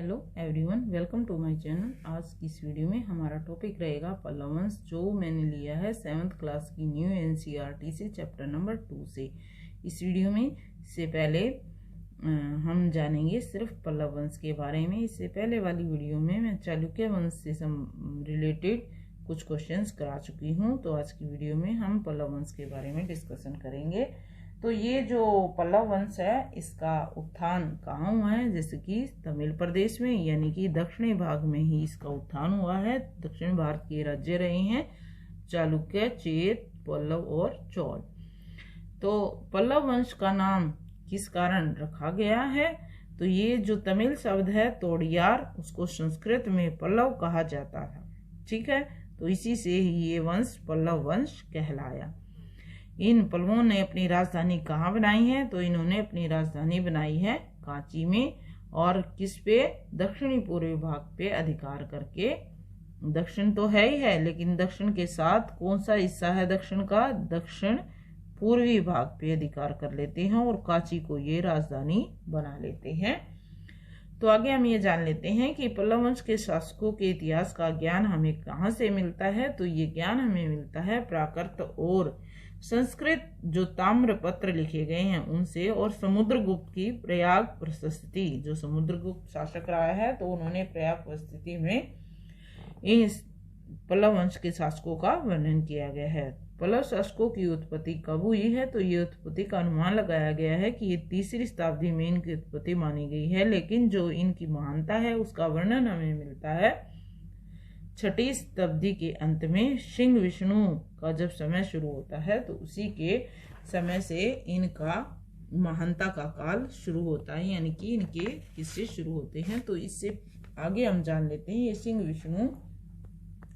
Hello everyone, welcome to my channel. आज की इस वीडियो में हमारा टॉपिक रहेगा पल्लव वंश, जो मैंने लिया है 7th क्लास की न्यू एनसीईआरटी से चैप्टर नंबर 2 से। इस वीडियो में इससे पहले हम जानेंगे सिर्फ पल्लव वंश के बारे में। इससे पहले वाली वीडियो में मैं चालुक्य वंश से रिलेटेड कुछ क्वेश्चंस करा चुकी हूँ, तो आज की वीडियो में हम पल्लव वंश के बारे में डिस्कशन करेंगे। तो ये जो पल्लव वंश है, इसका उत्थान कहाँ हुआ है? जैसे कि तमिल प्रदेश में, यानी कि दक्षिणी भाग में ही इसका उत्थान हुआ है। दक्षिण भारत के राज्य रहे हैं चालुक्य, चेत, पल्लव और चोल। तो पल्लव वंश का नाम किस कारण रखा गया है? तो ये जो तमिल शब्द है तोड़ियार, उसको संस्कृत में पल्लव कहा जाता था। ठीक है, तो इसी से ही ये वंश पल्लव वंश कहलाया। इन पल्लवों ने अपनी राजधानी कहाँ बनाई है? तो इन्होंने अपनी राजधानी बनाई है कांची में। और किस पे? दक्षिणी पूर्वी भाग पे अधिकार करके। दक्षिण तो है ही है, लेकिन दक्षिण के साथ कौन सा हिस्सा है दक्षिण का? दक्षिण पूर्वी भाग पे अधिकार कर लेते हैं और कांची को ये राजधानी बना लेते हैं। तो आगे हम ये जान लेते हैं कि पल्लव वंश के शासकों के इतिहास का ज्ञान हमें कहाँ से मिलता है। तो ये ज्ञान हमें मिलता है प्राकृत और संस्कृत जो ताम्र पत्र लिखे गए हैं उनसे, और समुद्रगुप्त की प्रयाग प्रशस्ति, जो समुद्रगुप्त शासक रहा है तो उन्होंने प्रयाग प्रशस्ति में इस पल्लव वंश के शासकों का वर्णन किया गया है। पल्लव शासकों की उत्पत्ति कब हुई है? तो ये उत्पत्ति का अनुमान लगाया गया है कि ये 3री शताब्दी में इनकी उत्पत्ति मानी गई है, लेकिन जो इनकी महानता है उसका वर्णन हमें मिलता है 6ठी शताब्दी के अंत में। सिंह विष्णु का जब समय शुरू होता है तो उसी के समय से इनका महानता का काल शुरू होता है, यानी कि इनके किस्से शुरू होते हैं। तो इससे आगे हम जान लेते हैं ये सिंह विष्णु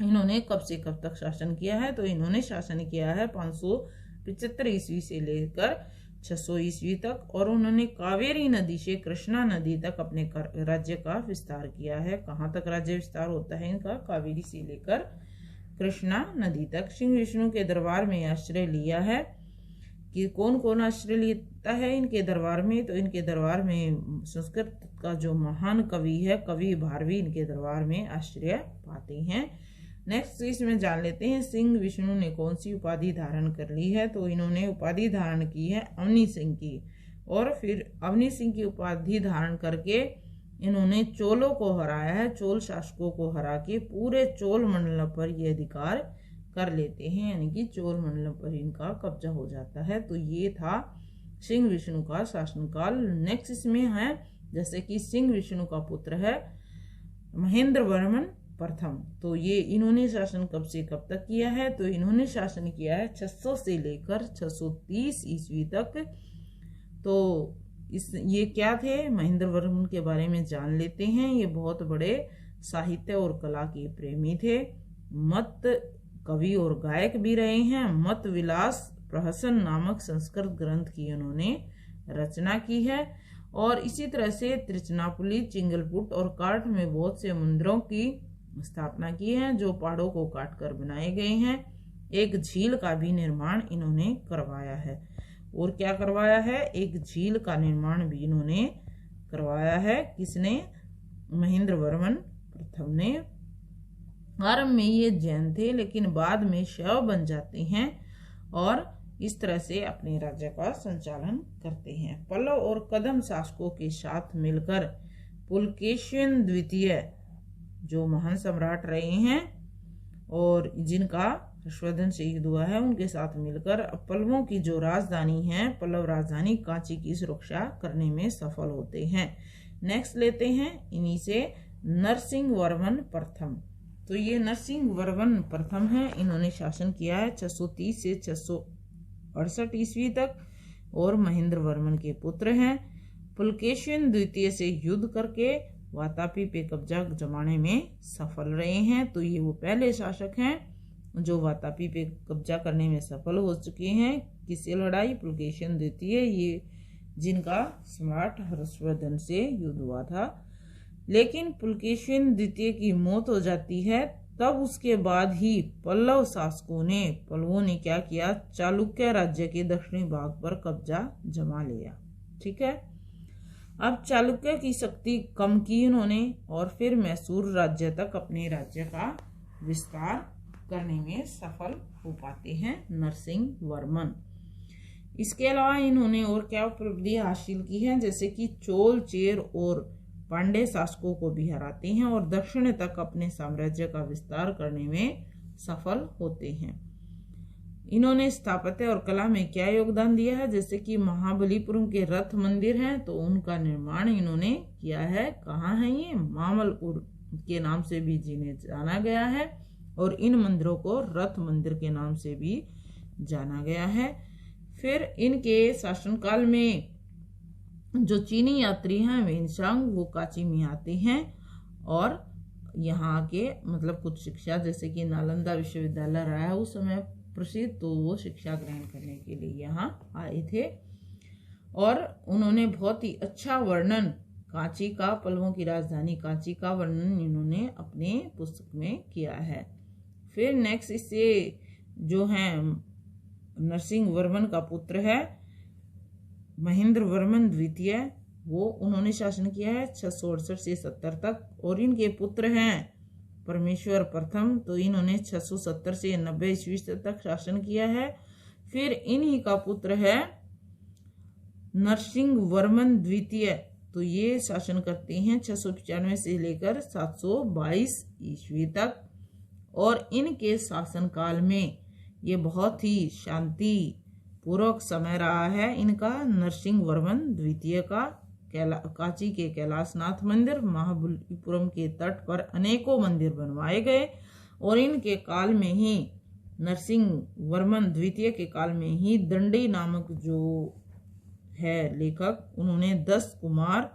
इन्होंने कब से कब तक शासन किया है। तो इन्होंने शासन किया है 575 ईस्वी से लेकर 600 ईस्वी तक, और उन्होंने कावेरी नदी से कृष्णा नदी तक अपने राज्य का विस्तार किया है। कहाँ तक राज्य विस्तार होता है इनका? कावेरी से लेकर कृष्णा नदी तक। सिंह विष्णु के दरबार में आश्रय लिया है कि कौन कौन आश्रय लेता है इनके दरबार में? तो इनके दरबार में संस्कृत का जो महान कवि है, कवि भारवी, इनके दरबार में आश्रय पाते हैं। नेक्स्ट इसमें जान लेते हैं सिंह विष्णु ने कौन सी उपाधि धारण कर ली है। तो इन्होंने उपाधि धारण की है अवनी सिंह की, और फिर अवनी सिंह की उपाधि धारण करके इन्होंने चोलों को हराया है। चोल शासकों को हरा के पूरे चोल मंडलम पर ये अधिकार कर लेते हैं, यानी कि चोल मंडलम पर इनका कब्जा हो जाता है। तो ये था सिंह विष्णु का शासनकाल। नेक्स्ट इसमें है जैसे कि सिंह विष्णु का पुत्र है महेंद्र वर्मन प्रथम। तो ये इन्होंने शासन कब से कब तक किया है? तो इन्होंने शासन किया है 600 से लेकर 630 ईस्वी तक। तो ये क्या थे? महेंद्र वर्मन के बारे में जान लेते हैं। ये बहुत बड़े साहित्य और कला के प्रेमी थे। मत कवि और गायक भी रहे हैं। मत विलास प्रहसन नामक संस्कृत ग्रंथ की उन्होंने रचना की है, और इसी तरह से त्रिचनापुली, चिंगलपुट और कार्ट में बहुत से मंदिरों की स्थापना की है जो पहाड़ों को काटकर बनाए गए हैं। एक झील का भी निर्माण इन्होंने करवाया है। और क्या करवाया है? एक झील का निर्माण भी इन्होंने करवाया है। किसने? महेंद्र वर्मन प्रथम ने। आरंभ में ये जैन थे, लेकिन बाद में शैव बन जाते हैं और इस तरह से अपने राज्य का संचालन करते हैं। पल्लव और कदम शासकों के साथ मिलकर पुलकेशिन द्वितीय जो महान सम्राट रहे हैं और जिनका हर्षवर्धन से युद्ध हुआ है, उनके साथ मिलकर पल्लवों की जो राजधानी है, पल्लव राजधानी कांची की सुरक्षा करने में सफल होते हैं। नेक्स्ट लेते हैं इन्हीं से नरसिंह वर्मन प्रथम। तो ये नरसिंह वर्मन प्रथम है। इन्होंने शासन किया है 630 से 668 ईस्वी तक, और महेंद्र वर्मन के पुत्र हैं। पुलकेशिन द्वितीय से युद्ध करके वातापी पे कब्जा जमाने में सफल रहे हैं। तो ये वो पहले शासक हैं जो वातापी पे कब्जा करने में सफल हो चुके हैं। किससे लड़ाई? पुलकेशिन द्वितीय, ये जिनका सम्राट हर्षवर्धन से युद्ध हुआ था। लेकिन पुलकेशिन द्वितीय की मौत हो जाती है, तब उसके बाद ही पल्लवों ने क्या किया? चालुक्य राज्य के दक्षिणी भाग पर कब्जा जमा लिया। ठीक है, अब चालुक्य की शक्ति कम की इन्होंने और फिर मैसूर राज्य तक अपने राज्य का विस्तार करने में सफल हो पाते हैं नरसिंह वर्मन। इसके अलावा इन्होंने और क्या उपलब्धि हासिल की है, जैसे कि चोल, चेर और पांड्य शासकों को भी हराते हैं और दक्षिण तक अपने साम्राज्य का विस्तार करने में सफल होते हैं। इन्होंने स्थापत्य और कला में क्या योगदान दिया है, जैसे कि महाबलीपुरम के रथ मंदिर हैं तो उनका निर्माण इन्होंने किया है। कहाँ है ये? मामलपुर के नाम से भी जिन्हें जाना गया है और इन मंदिरों को रथ मंदिर के नाम से भी जाना गया है। फिर इनके शासनकाल में जो चीनी यात्री हैं वेनशांग वो काची में आते हैं और यहाँ के मतलब कुछ शिक्षा, जैसे कि नालंदा विश्वविद्यालय रहा है उस समय प्रसिद्ध, तो वो शिक्षा ग्रहण करने के लिए यहाँ आए थे और उन्होंने बहुत ही अच्छा वर्णन कांची का, पल्लवों की राजधानी कांची का वर्णन इन्होंने अपने पुस्तक में किया है। फिर नेक्स्ट इससे जो है नरसिंह वर्मन का पुत्र है महेंद्र वर्मन द्वितीय, वो उन्होंने शासन किया है 668 से 70 तक और इनके पुत्र हैं परमेश्वर प्रथम, तो इन्होंने 670 से 90 ईस्वी तक शासन किया है। फिर इन्हीं का पुत्र है नरसिंह वर्मन द्वितीय, तो ये शासन करते हैं 695 से लेकर 722 ईस्वी तक और इनके शासनकाल में ये बहुत ही शांति पूर्वक समय रहा है इनका। नरसिंह वर्मन द्वितीय का कांची के कैलाशनाथ मंदिर, महाबलीपुरम के तट पर अनेकों मंदिर बनवाए गए और इनके काल में ही नरसिंह वर्मन द्वितीय के काल में ही दंडी नामक जो है लेखक, उन्होंने 10 कुमार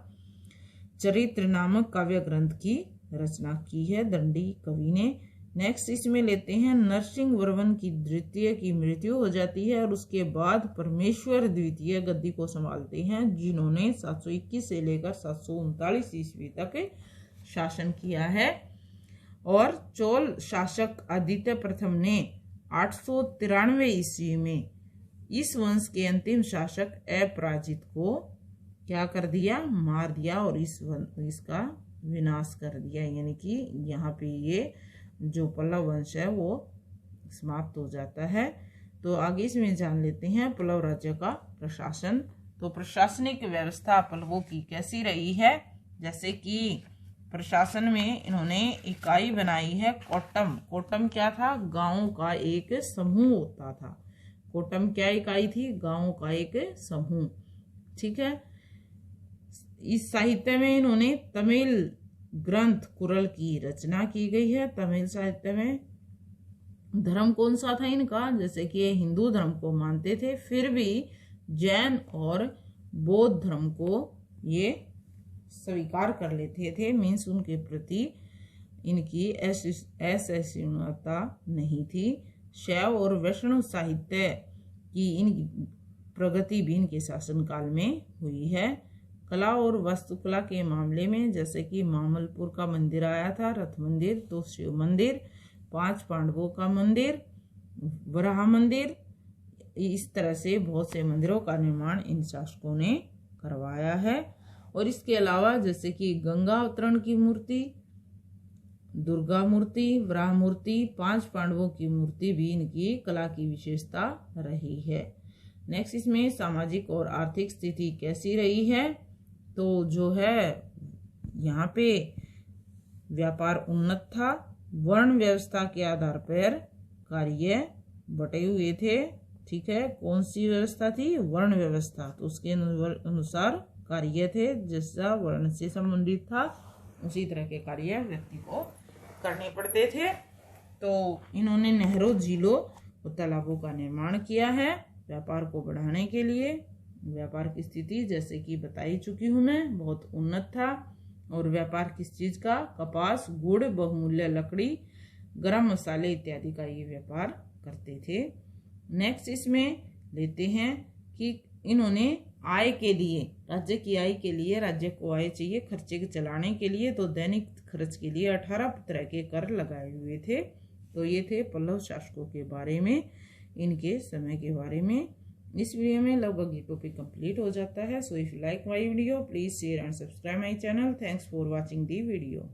चरित्र नामक काव्य ग्रंथ की रचना की है दंडी कवि ने। नेक्स्ट इसमें लेते हैं नरसिंह वर्मन की द्वितीय की मृत्यु हो जाती है और उसके बाद परमेश्वर द्वितीय गद्दी को संभालते हैं, जिन्होंने 721 से लेकर 739 ईस्वी तक शासन किया है और चोल शासक आदित्य प्रथम ने 893 ईस्वी में इस वंश के अंतिम शासक अपराजित को क्या कर दिया? मार दिया और इसका विनाश कर दिया, यानी कि यहाँ पे ये जो पल्लव वंश है वो समाप्त हो जाता है। तो आगे इसमें जान लेते हैं पल्लव राज्य का प्रशासन। तो प्रशासनिक व्यवस्था पल्लवों की कैसी रही है, जैसे कि प्रशासन में इन्होंने इकाई बनाई है कोट्टम। कोट्टम क्या था? गांवों का एक समूह होता था। कोट्टम क्या इकाई थी? गांवों का एक समूह। ठीक है। इस साहित्य में इन्होंने तमिल ग्रंथ कुरल की रचना की गई है। तमिल साहित्य में धर्म कौन सा था इनका? जैसे कि ये हिंदू धर्म को मानते थे, फिर भी जैन और बौद्ध धर्म को ये स्वीकार कर लेते थे। मीन्स उनके प्रति इनकी असहिष्णुता नहीं थी। शैव और वैष्णव साहित्य की इनकी प्रगति भी इनके शासनकाल में हुई है। कला और वास्तुकला के मामले में जैसे कि मामलपुर का मंदिर आया था, रथ मंदिर, तो शिव मंदिर, 5 पांडवों का मंदिर, वराह मंदिर, इस तरह से बहुत से मंदिरों का निर्माण इन शासकों ने करवाया है। और इसके अलावा जैसे कि गंगा अवतरण की मूर्ति, दुर्गा मूर्ति, वराह मूर्ति, 5 पांडवों की मूर्ति भी इनकी कला की विशेषता रही है। नेक्स्ट इसमें सामाजिक और आर्थिक स्थिति कैसी रही है, तो जो है यहाँ पे व्यापार उन्नत था। वर्ण व्यवस्था के आधार पर कार्य बटे हुए थे। ठीक है। कौन सी व्यवस्था थी? वर्ण व्यवस्था। तो उसके अनुसार कार्य थे, जैसा वर्ण से संबंधित था उसी तरह के कार्य व्यक्ति को करने पड़ते थे। तो इन्होंने नहरों, झीलों और तालाबों का निर्माण किया है व्यापार को बढ़ाने के लिए। व्यापार की स्थिति जैसे कि बताई चुकी हूँ मैं, बहुत उन्नत था। और व्यापार किस चीज का? कपास, गुड़, बहुमूल्य लकड़ी, गरम मसाले इत्यादि का ये व्यापार करते थे। नेक्स्ट इसमें लेते हैं कि इन्होंने आय के लिए, राज्य की आय के लिए, राज्य को आय चाहिए खर्चे के चलाने के लिए, तो दैनिक खर्च के लिए 18 तरह के कर लगाए हुए थे। तो ये थे पल्लव शासकों के बारे में, इनके समय के बारे में। इस वीडियो में लगभग ये टॉपिक कंप्लीट हो जाता है। So if you like my video please share and subscribe my channel. Thanks for watching the video.